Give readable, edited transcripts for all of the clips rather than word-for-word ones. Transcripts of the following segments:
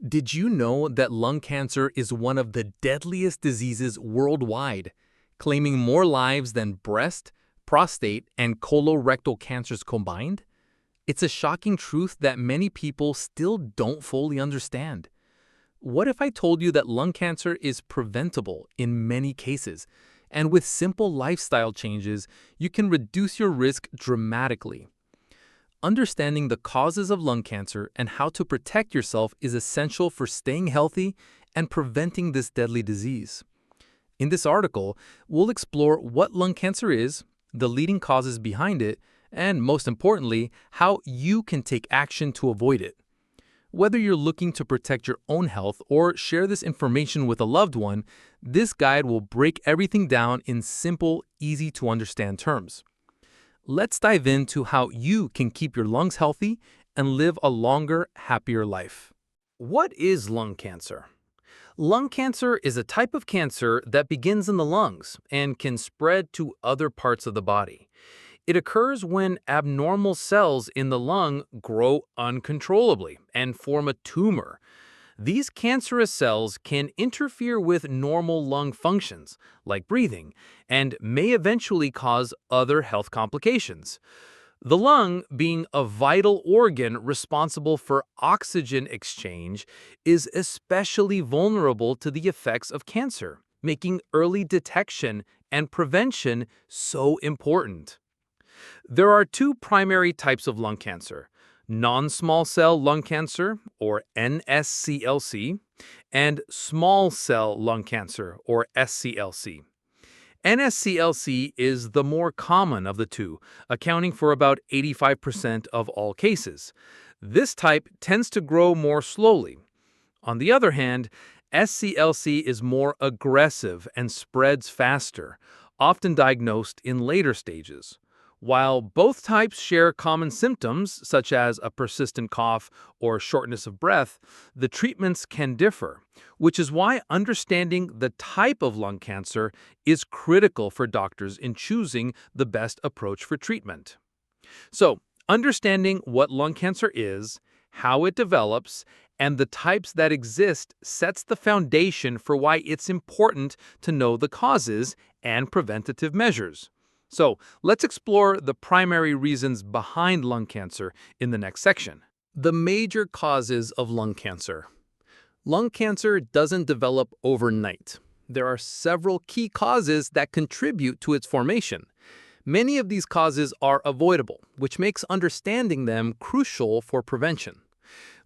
Did you know that lung cancer is one of the deadliest diseases worldwide, claiming more lives than breast, prostate, and colorectal cancers combined? It's a shocking truth that many people still don't fully understand. What if I told you that lung cancer is preventable in many cases, and with simple lifestyle changes, you can reduce your risk dramatically? Understanding the causes of lung cancer and how to protect yourself is essential for staying healthy and preventing this deadly disease. In this article, we'll explore what lung cancer is, the leading causes behind it, and most importantly, how you can take action to avoid it. Whether you're looking to protect your own health or share this information with a loved one, this guide will break everything down in simple, easy-to-understand terms. Let's dive into how you can keep your lungs healthy and live a longer, happier life. What is lung cancer? Lung cancer is a type of cancer that begins in the lungs and can spread to other parts of the body. It occurs when abnormal cells in the lung grow uncontrollably and form a tumor. These cancerous cells can interfere with normal lung functions, like breathing, and may eventually cause other health complications. The lung, being a vital organ responsible for oxygen exchange, is especially vulnerable to the effects of cancer, making early detection and prevention so important. There are two primary types of lung cancer: non-small cell lung cancer, or NSCLC, and small cell lung cancer, or SCLC. NSCLC is the more common of the two, accounting for about 85% of all cases. This type tends to grow more slowly. On the other hand, SCLC is more aggressive and spreads faster, often diagnosed in later stages. While both types share common symptoms, such as a persistent cough or shortness of breath, the treatments can differ, which is why understanding the type of lung cancer is critical for doctors in choosing the best approach for treatment. So, understanding what lung cancer is, how it develops, and the types that exist sets the foundation for why it's important to know the causes and preventative measures. So, let's explore the primary reasons behind lung cancer in the next section. The major causes of lung cancer. Lung cancer doesn't develop overnight. There are several key causes that contribute to its formation. Many of these causes are avoidable, which makes understanding them crucial for prevention.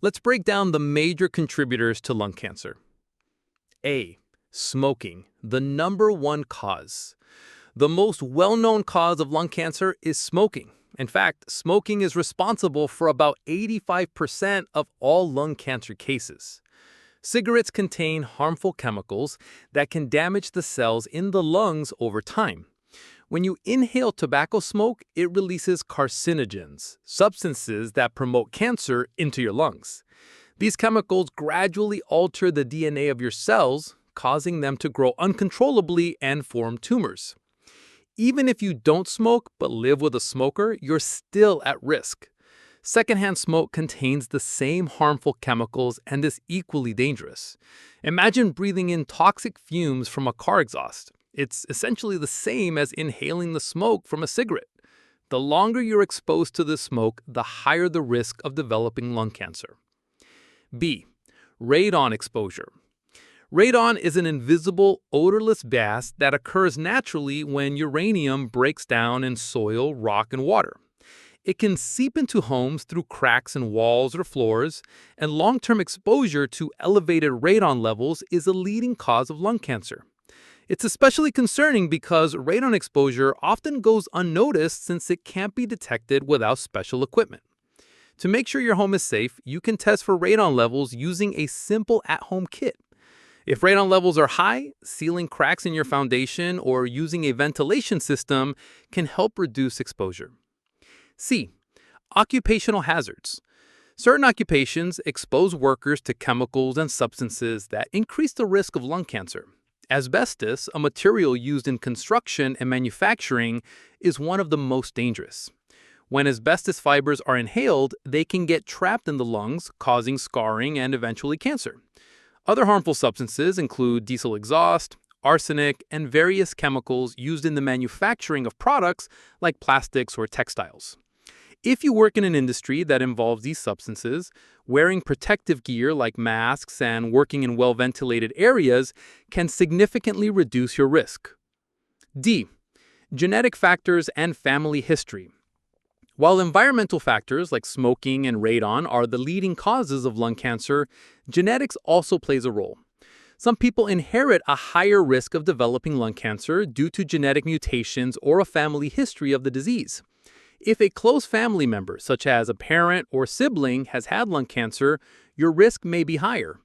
Let's break down the major contributors to lung cancer. A. Smoking, the number one cause. The most well-known cause of lung cancer is smoking. In fact, smoking is responsible for about 85% of all lung cancer cases. Cigarettes contain harmful chemicals that can damage the cells in the lungs over time. When you inhale tobacco smoke, it releases carcinogens, substances that promote cancer, into your lungs. These chemicals gradually alter the DNA of your cells, causing them to grow uncontrollably and form tumors. Even if you don't smoke but live with a smoker, you're still at risk. Secondhand smoke contains the same harmful chemicals and is equally dangerous. Imagine breathing in toxic fumes from a car exhaust. It's essentially the same as inhaling the smoke from a cigarette. The longer you're exposed to this smoke, the higher the risk of developing lung cancer. B. Radon exposure. Radon is an invisible, odorless gas that occurs naturally when uranium breaks down in soil, rock, and water. It can seep into homes through cracks in walls or floors, and long-term exposure to elevated radon levels is a leading cause of lung cancer. It's especially concerning because radon exposure often goes unnoticed since it can't be detected without special equipment. To make sure your home is safe, you can test for radon levels using a simple at-home kit. If radon levels are high, sealing cracks in your foundation or using a ventilation system can help reduce exposure. C. Occupational hazards. Certain occupations expose workers to chemicals and substances that increase the risk of lung cancer. Asbestos, a material used in construction and manufacturing, is one of the most dangerous. When asbestos fibers are inhaled, they can get trapped in the lungs, causing scarring and eventually cancer. Other harmful substances include diesel exhaust, arsenic, and various chemicals used in the manufacturing of products like plastics or textiles. If you work in an industry that involves these substances, wearing protective gear like masks and working in well-ventilated areas can significantly reduce your risk. D. Genetic factors and family history. While environmental factors like smoking and radon are the leading causes of lung cancer, genetics also plays a role. Some people inherit a higher risk of developing lung cancer due to genetic mutations or a family history of the disease. If a close family member, such as a parent or sibling, has had lung cancer, your risk may be higher.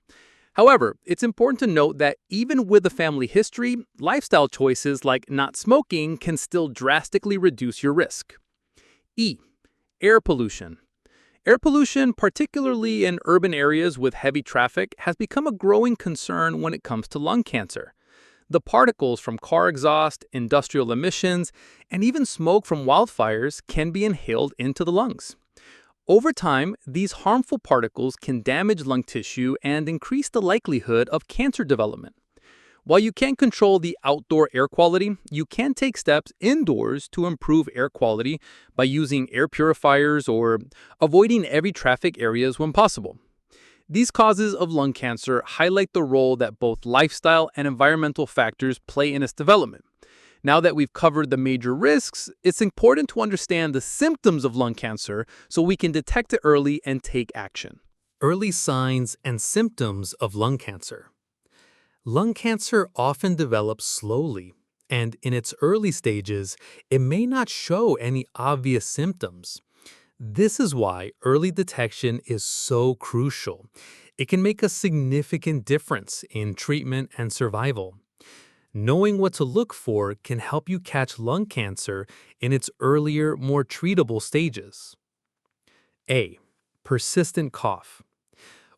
However, it's important to note that even with a family history, lifestyle choices like not smoking can still drastically reduce your risk. E. Air pollution. Air pollution, particularly in urban areas with heavy traffic, has become a growing concern when it comes to lung cancer. The particles from car exhaust, industrial emissions, and even smoke from wildfires can be inhaled into the lungs. Over time, these harmful particles can damage lung tissue and increase the likelihood of cancer development. While you can't control the outdoor air quality, you can take steps indoors to improve air quality by using air purifiers or avoiding heavy traffic areas when possible. These causes of lung cancer highlight the role that both lifestyle and environmental factors play in its development. Now that we've covered the major risks, it's important to understand the symptoms of lung cancer so we can detect it early and take action. Early signs and symptoms of lung cancer. Lung cancer often develops slowly, and in its early stages, it may not show any obvious symptoms. This is why early detection is so crucial. It can make a significant difference in treatment and survival. Knowing what to look for can help you catch lung cancer in its earlier, more treatable stages. A. Persistent cough.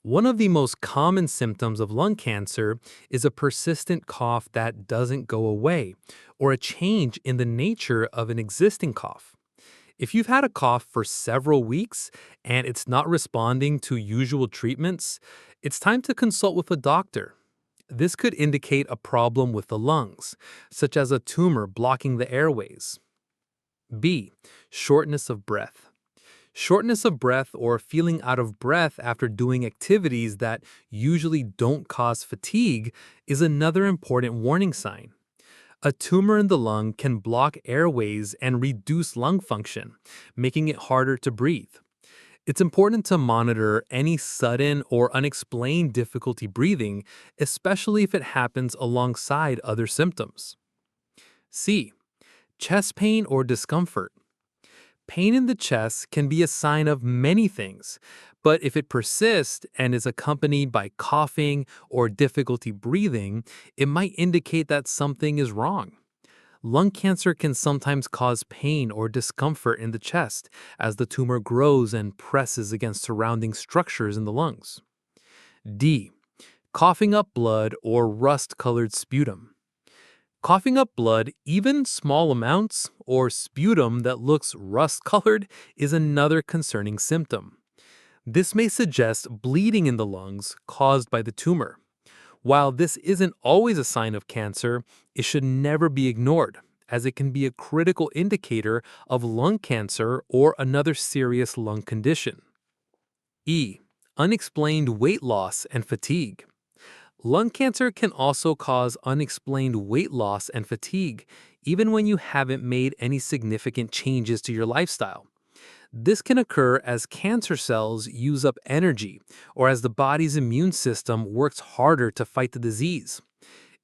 One of the most common symptoms of lung cancer is a persistent cough that doesn't go away, or a change in the nature of an existing cough. If you've had a cough for several weeks and it's not responding to usual treatments, it's time to consult with a doctor. This could indicate a problem with the lungs, such as a tumor blocking the airways. B. Shortness of breath. Shortness of breath or feeling out of breath after doing activities that usually don't cause fatigue is another important warning sign. A tumor in the lung can block airways and reduce lung function, making it harder to breathe. It's important to monitor any sudden or unexplained difficulty breathing, especially if it happens alongside other symptoms. C. Chest pain or discomfort. Pain in the chest can be a sign of many things, but if it persists and is accompanied by coughing or difficulty breathing, it might indicate that something is wrong. Lung cancer can sometimes cause pain or discomfort in the chest as the tumor grows and presses against surrounding structures in the lungs. D. Coughing up blood or rust-colored sputum. Coughing up blood, even small amounts, or sputum that looks rust-colored is another concerning symptom. This may suggest bleeding in the lungs caused by the tumor. While this isn't always a sign of cancer, it should never be ignored, as it can be a critical indicator of lung cancer or another serious lung condition. E. Unexplained weight loss and fatigue. Lung cancer can also cause unexplained weight loss and fatigue, even when you haven't made any significant changes to your lifestyle. This can occur as cancer cells use up energy or as the body's immune system works harder to fight the disease.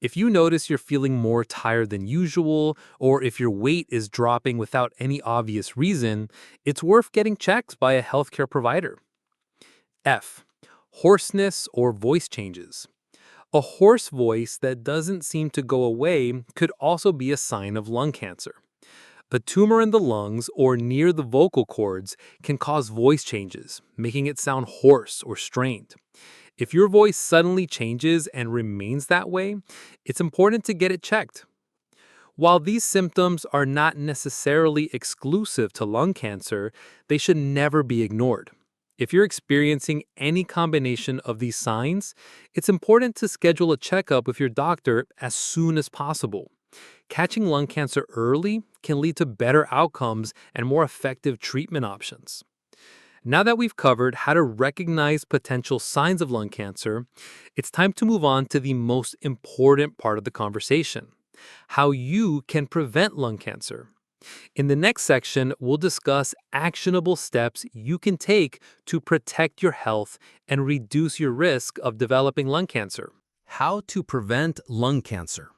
If you notice you're feeling more tired than usual, or if your weight is dropping without any obvious reason, it's worth getting checked by a healthcare provider. F. Hoarseness or voice changes. A hoarse voice that doesn't seem to go away could also be a sign of lung cancer. A tumor in the lungs or near the vocal cords can cause voice changes, making it sound hoarse or strained. If your voice suddenly changes and remains that way, it's important to get it checked. While these symptoms are not necessarily exclusive to lung cancer, they should never be ignored. If you're experiencing any combination of these signs, it's important to schedule a checkup with your doctor as soon as possible. Catching lung cancer early can lead to better outcomes and more effective treatment options. Now that we've covered how to recognize potential signs of lung cancer, it's time to move on to the most important part of the conversation: how you can prevent lung cancer. In the next section, we'll discuss actionable steps you can take to protect your health and reduce your risk of developing lung cancer. How to prevent lung cancer.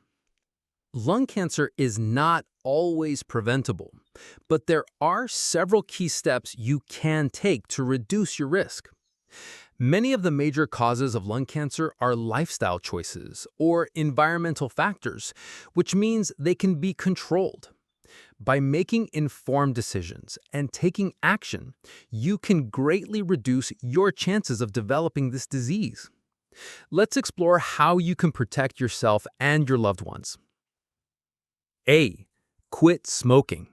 Lung cancer is not always preventable, but there are several key steps you can take to reduce your risk. Many of the major causes of lung cancer are lifestyle choices or environmental factors, which means they can be controlled. By making informed decisions and taking action, you can greatly reduce your chances of developing this disease. Let's explore how you can protect yourself and your loved ones. A. Quit smoking.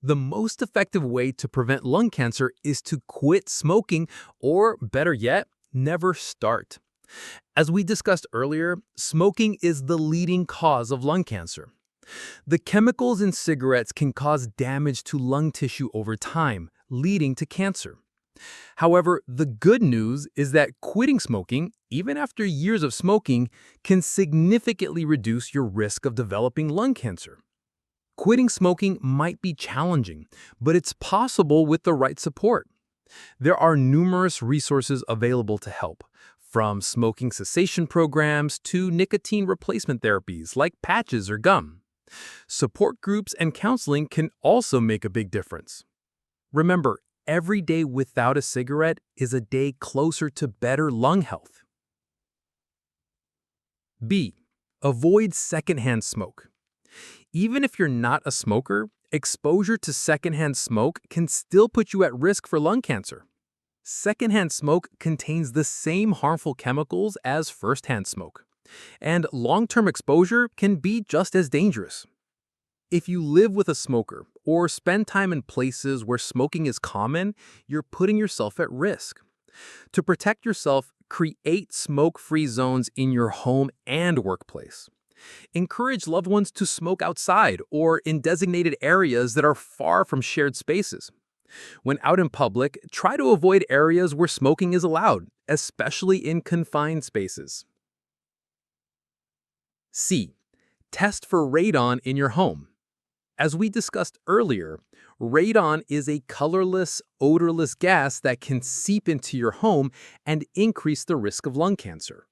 The most effective way to prevent lung cancer is to quit smoking, or better yet, never start. As we discussed earlier, smoking is the leading cause of lung cancer. The chemicals in cigarettes can cause damage to lung tissue over time, leading to cancer. However, the good news is that quitting smoking, even after years of smoking, can significantly reduce your risk of developing lung cancer. Quitting smoking might be challenging, but it's possible with the right support. There are numerous resources available to help, from smoking cessation programs to nicotine replacement therapies like patches or gum. Support groups and counseling can also make a big difference. Remember, every day without a cigarette is a day closer to better lung health. B. Avoid secondhand smoke. Even if you're not a smoker, exposure to secondhand smoke can still put you at risk for lung cancer. Secondhand smoke contains the same harmful chemicals as firsthand smoke, and long-term exposure can be just as dangerous. If you live with a smoker or spend time in places where smoking is common, you're putting yourself at risk. To protect yourself, create smoke-free zones in your home and workplace. Encourage loved ones to smoke outside or in designated areas that are far from shared spaces. When out in public, try to avoid areas where smoking is allowed, especially in confined spaces. C. Test for radon in your home. As we discussed earlier, radon is a colorless, odorless gas that can seep into your home and increase the risk of lung cancer.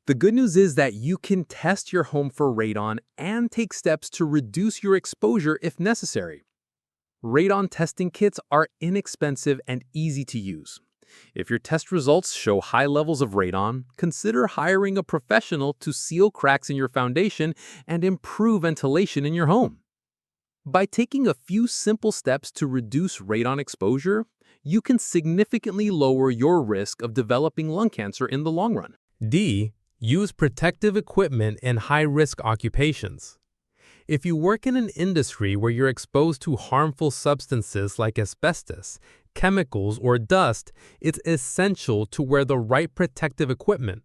The good news is that you can test your home for radon and take steps to reduce your exposure if necessary. Radon testing kits are inexpensive and easy to use. If your test results show high levels of radon, consider hiring a professional to seal cracks in your foundation and improve ventilation in your home. By taking a few simple steps to reduce radon exposure, you can significantly lower your risk of developing lung cancer in the long run. D. Use protective equipment in high-risk occupations. If you work in an industry where you're exposed to harmful substances like asbestos, chemicals, or dust, it's essential to wear the right protective equipment.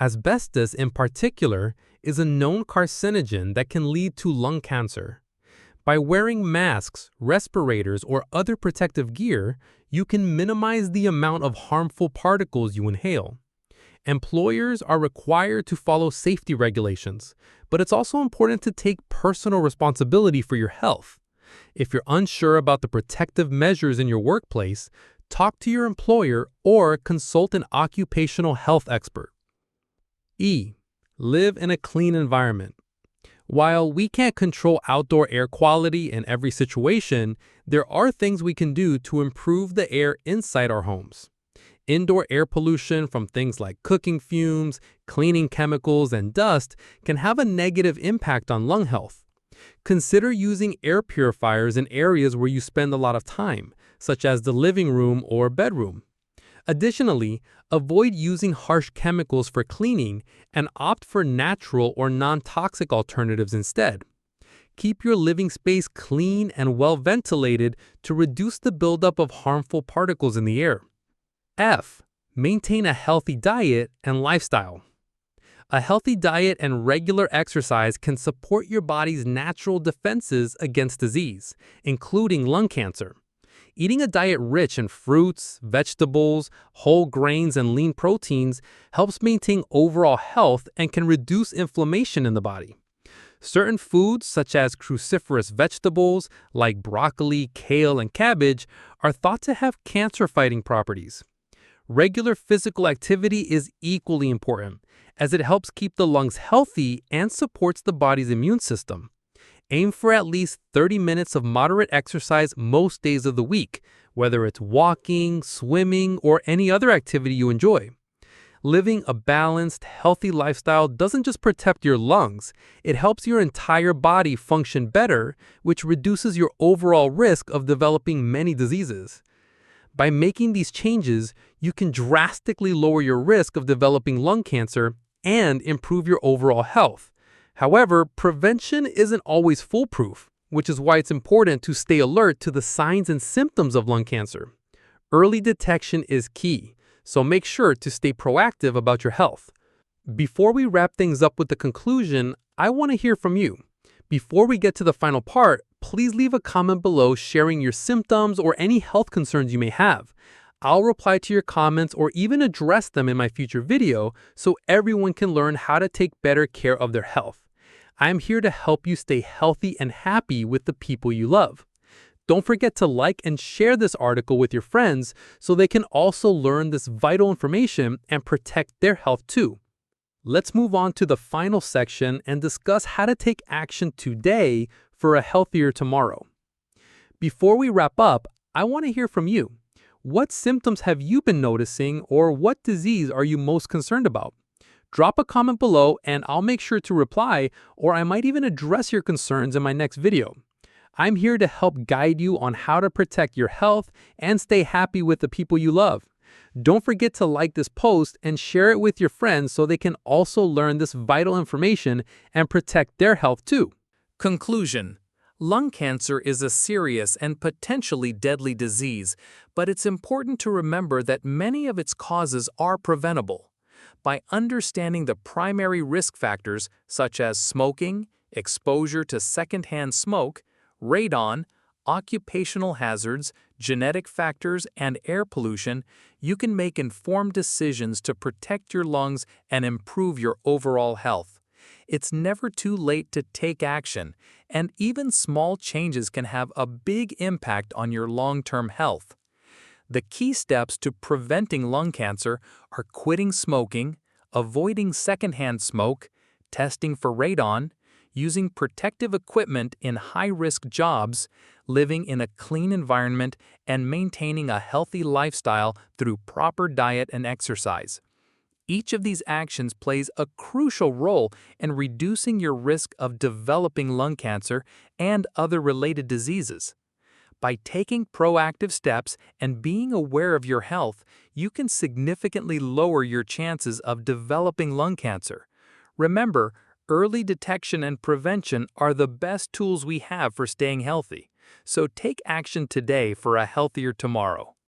Asbestos, in particular, is a known carcinogen that can lead to lung cancer. By wearing masks, respirators, or other protective gear, you can minimize the amount of harmful particles you inhale. Employers are required to follow safety regulations, but it's also important to take personal responsibility for your health. If you're unsure about the protective measures in your workplace, talk to your employer or consult an occupational health expert. E. Live in a clean environment. While we can't control outdoor air quality in every situation, there are things we can do to improve the air inside our homes. Indoor air pollution from things like cooking fumes, cleaning chemicals, and dust can have a negative impact on lung health. Consider using air purifiers in areas where you spend a lot of time, such as the living room or bedroom. Additionally, avoid using harsh chemicals for cleaning and opt for natural or non-toxic alternatives instead. Keep your living space clean and well ventilated to reduce the buildup of harmful particles in the air. F. Maintain a healthy diet and lifestyle. A healthy diet and regular exercise can support your body's natural defenses against disease, including lung cancer. Eating a diet rich in fruits, vegetables, whole grains, and lean proteins helps maintain overall health and can reduce inflammation in the body. Certain foods, such as cruciferous vegetables like broccoli, kale, and cabbage, are thought to have cancer-fighting properties. Regular physical activity is equally important, as it helps keep the lungs healthy and supports the body's immune system. Aim for at least 30 minutes of moderate exercise most days of the week, whether it's walking, swimming, or any other activity you enjoy. Living a balanced, healthy lifestyle doesn't just protect your lungs, it helps your entire body function better, which reduces your overall risk of developing many diseases. By making these changes, you can drastically lower your risk of developing lung cancer and improve your overall health. However, prevention isn't always foolproof, which is why it's important to stay alert to the signs and symptoms of lung cancer. Early detection is key, so make sure to stay proactive about your health. Before we wrap things up with the conclusion, I want to hear from you. Before we get to the final part, please leave a comment below sharing your symptoms or any health concerns you may have. I'll reply to your comments or even address them in my future video so everyone can learn how to take better care of their health. I'm here to help you stay healthy and happy with the people you love. Don't forget to like and share this article with your friends so they can also learn this vital information and protect their health too. Let's move on to the final section and discuss how to take action today for a healthier tomorrow. Before we wrap up, I want to hear from you. What symptoms have you been noticing, or what disease are you most concerned about? Drop a comment below and I'll make sure to reply, or I might even address your concerns in my next video. I'm here to help guide you on how to protect your health and stay happy with the people you love. Don't forget to like this post and share it with your friends so they can also learn this vital information and protect their health too. Conclusion. Lung cancer is a serious and potentially deadly disease, but it's important to remember that many of its causes are preventable. By understanding the primary risk factors such as smoking, exposure to secondhand smoke, radon, occupational hazards, genetic factors, and air pollution, you can make informed decisions to protect your lungs and improve your overall health. It's never too late to take action, and even small changes can have a big impact on your long-term health. The key steps to preventing lung cancer are quitting smoking, avoiding secondhand smoke, testing for radon, using protective equipment in high-risk jobs, living in a clean environment, and maintaining a healthy lifestyle through proper diet and exercise. Each of these actions plays a crucial role in reducing your risk of developing lung cancer and other related diseases. By taking proactive steps and being aware of your health, you can significantly lower your chances of developing lung cancer. Remember, early detection and prevention are the best tools we have for staying healthy. So take action today for a healthier tomorrow.